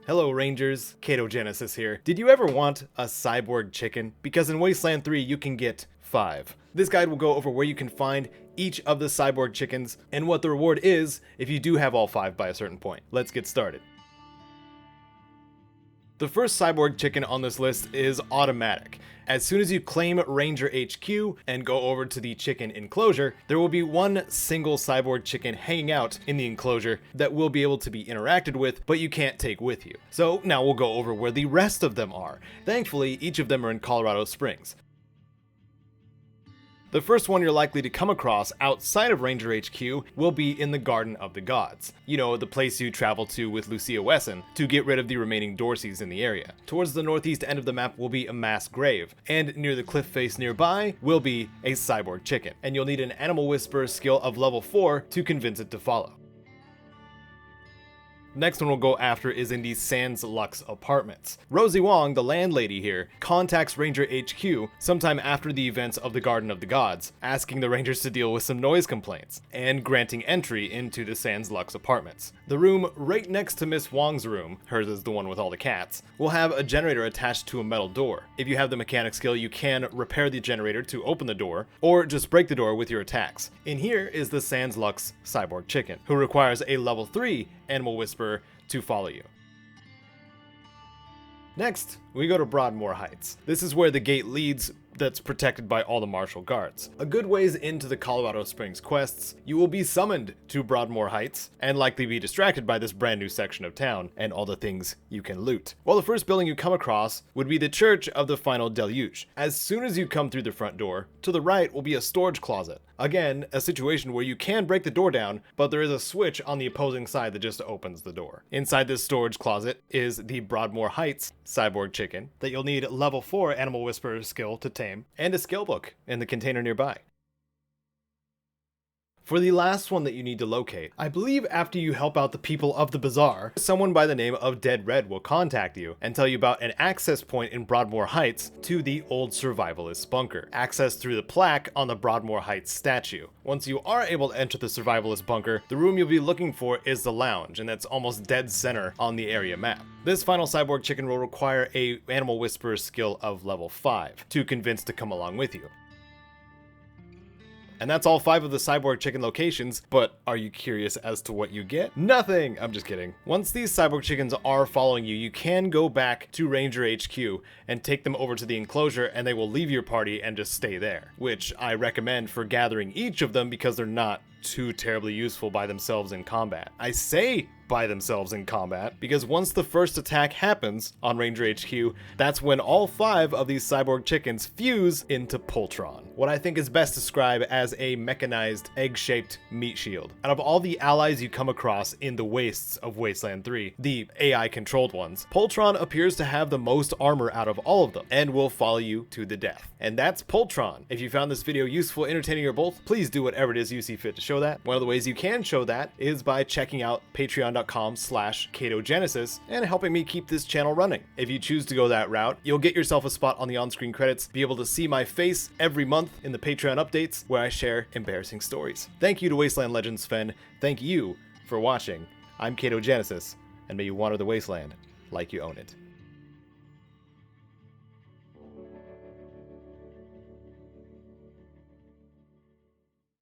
Hello Rangers, Katogenesis here. Did you ever want a cyborg chicken? Because in Wasteland 3 you can get 5. This guide will go over where you can find each of the cyborg chickens and what the reward is if you do have all 5 by a certain point. Let's get started. The first cyborg chicken on this list is automatic. As soon as you claim Ranger HQ and go over to the chicken enclosure, there will be one single cyborg chicken hanging out in the enclosure that will be able to be interacted with, but you can't take with you. So now we'll go over where the rest of them are. Thankfully, each of them are in Colorado Springs. The first one you're likely to come across outside of Ranger HQ will be in the Garden of the Gods. You know, the place you travel to with Lucia Wesson to get rid of the remaining Dorseys in the area. Towards the northeast end of the map will be a mass grave, and near the cliff face nearby will be a cyborg chicken, and you'll need an Animal Whisperer skill of level 4 to convince it to follow. Next one we'll go after is in the Sans Lux apartments. Rosie Wong, the landlady here, contacts Ranger HQ sometime after the events of the Garden of the Gods, asking the Rangers to deal with some noise complaints, and granting entry into the Sans Lux apartments. The room right next to Miss Wong's room, hers is the one with all the cats, will have a generator attached to a metal door. If you have the mechanic skill, you can repair the generator to open the door, or just break the door with your attacks. In here is the Sans Lux cyborg chicken, who requires a level 3 Animal Whisperer to follow you. Next, we go to Broadmoor Heights. This is where the gate leads that's protected by all the martial guards. A good ways into the Colorado Springs quests, you will be summoned to Broadmoor Heights and likely be distracted by this brand new section of town and all the things you can loot. Well, the first building you come across would be the Church of the Final Deluge. As soon as you come through the front door, to the right will be a storage closet. Again, a situation where you can break the door down, but there is a switch on the opposing side that just opens the door. Inside this storage closet is the Broadmoor Heights cyborg chicken that you'll need level 4 Animal Whisperer skill to tame, and a skill book in the container nearby. For the last one that you need to locate, I believe after you help out the people of the bazaar, someone by the name of Dead Red will contact you and tell you about an access point in Broadmoor Heights to the old survivalist bunker. Access through the plaque on the Broadmoor Heights statue. Once you are able to enter the survivalist bunker, the room you'll be looking for is the lounge, and that's almost dead center on the area map. This final cyborg chicken will require a Animal Whisperer skill of level 5 to convince to come along with you. And that's all 5 of the cyborg chicken locations, but are you curious as to what you get? Nothing! I'm just kidding. Once these cyborg chickens are following you, you can go back to Ranger HQ and take them over to the enclosure, and they will leave your party and just stay there, which I recommend for gathering each of them because they're not too terribly useful by themselves in combat. I say by themselves in combat because once the first attack happens on Ranger HQ, that's when all 5 of these cyborg chickens fuse into Poultron, what I think is best described as a mechanized egg-shaped meat shield. Out of all the allies you come across in the wastes of Wasteland 3, the AI-controlled ones, Poultron appears to have the most armor out of all of them and will follow you to the death. And that's Poultron. If you found this video useful, entertaining, or both, please do whatever it is you see fit to show that. One of the ways you can show that is by checking out patreon.com/Katogenesis and helping me keep this channel running. If you choose to go that route, you'll get yourself a spot on the on-screen credits, be able to see my face every month in the Patreon updates where I share embarrassing stories. Thank you to Wasteland Legends Sven. Thank you for watching. I'm Katogenesis, and may you wander the wasteland like you own it.